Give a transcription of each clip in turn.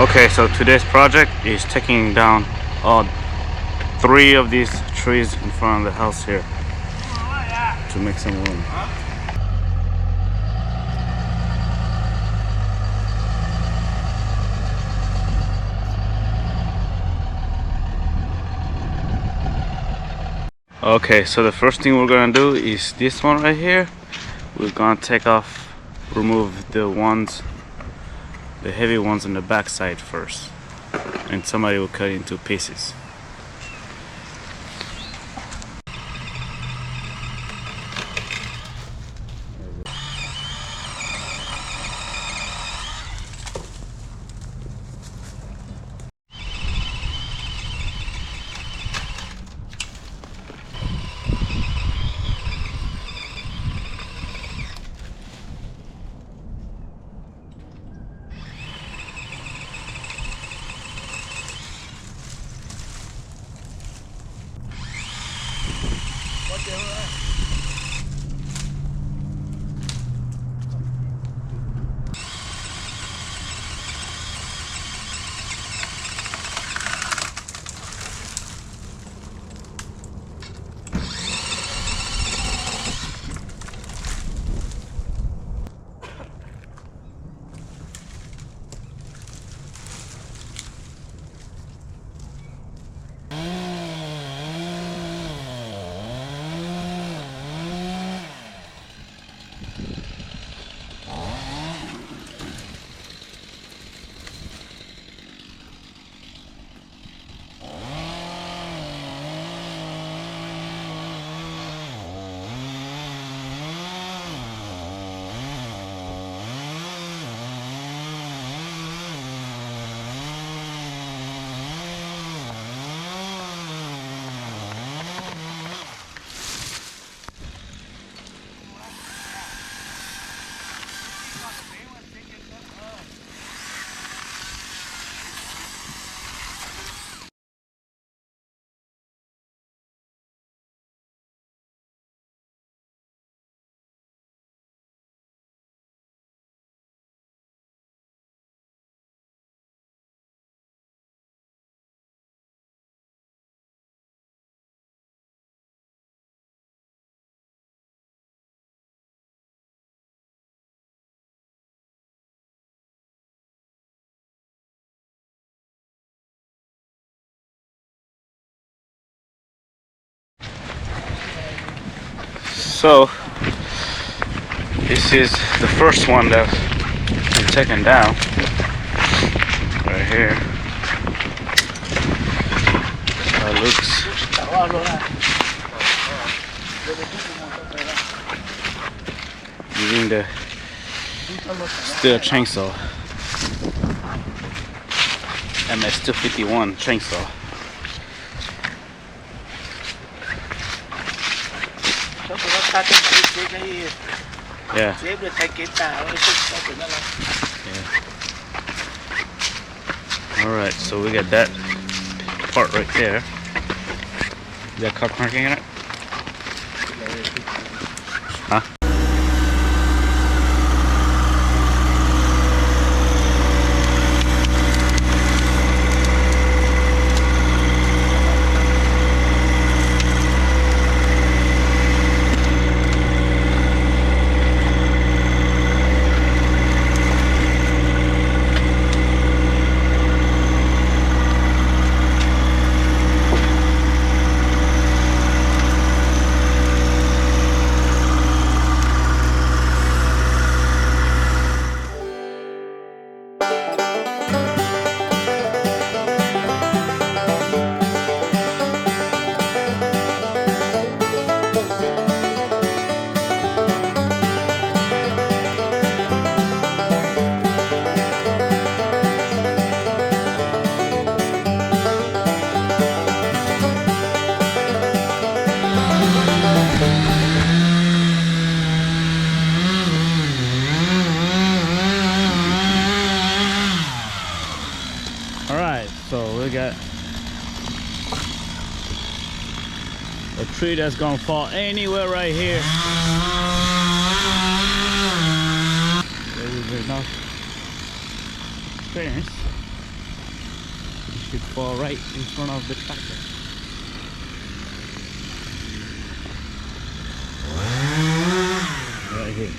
Okay, so today's project is taking down all 3 of these trees in front of the house here to make some room. Okay, so the first thing we're gonna do is this one right here. We're gonna remove the heavy ones on the back side first, and somebody will cut it into pieces. So this is the first one that's been taken down right here. How it looks. Using the steel chainsaw, MS-251 chainsaw. Yeah. Alright, so we got that part right there. Is that car parking in it? Huh? So we got a tree that's gonna fall anywhere right here. There is enough experience should fall right in front of the tractor. Right here.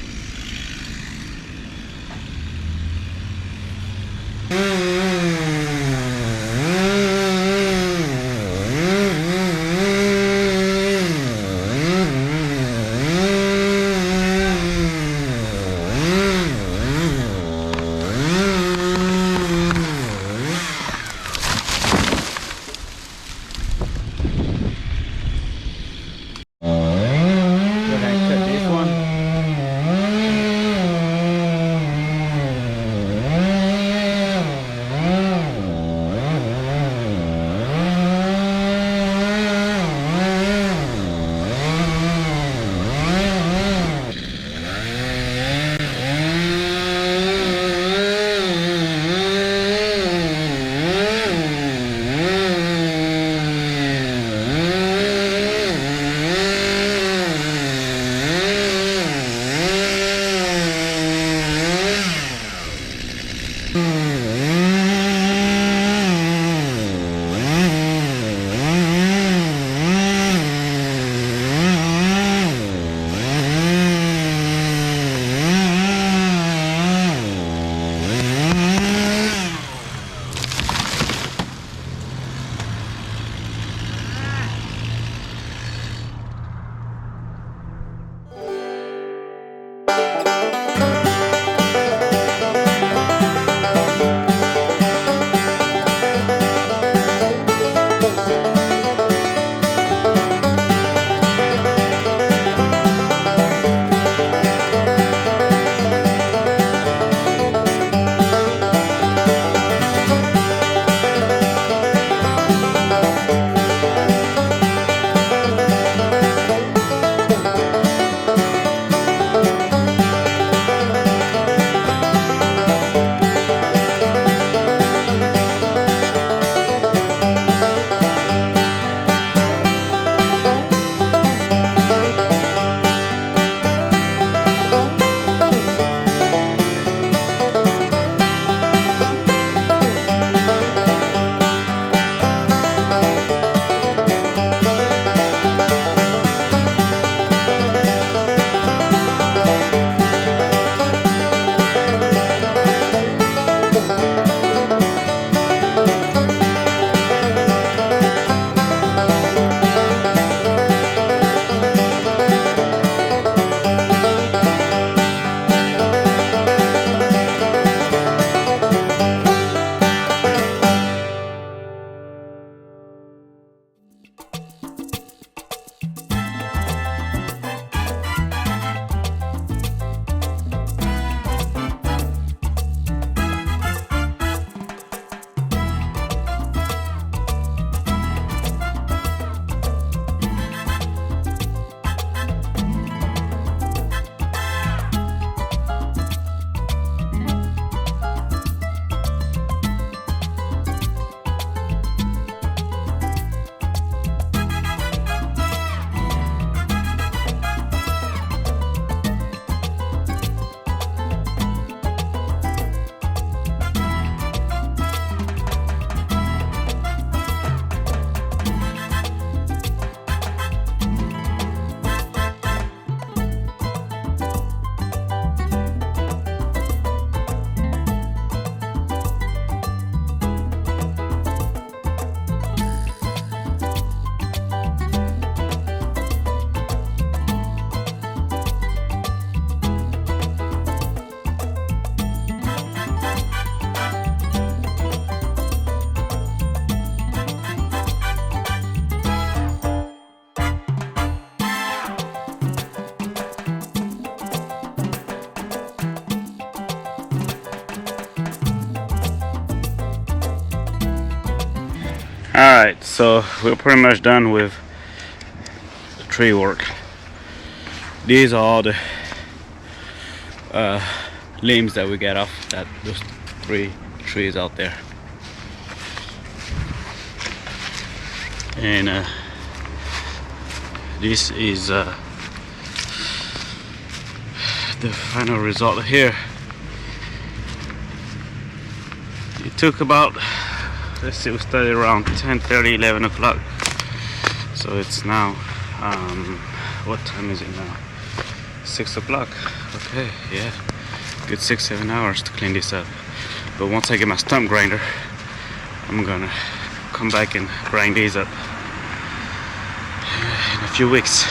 Alright, so we're pretty much done with the tree work. These are all the limbs that we get off those 3 trees out there. And this is the final result here. It took about let's see, we started around 10:30, 11 o'clock. So it's now, what time is it now? 6 o'clock. Okay, yeah, good 6-7 hours to clean this up. But once I get my stump grinder, I'm gonna come back and grind these up in a few weeks.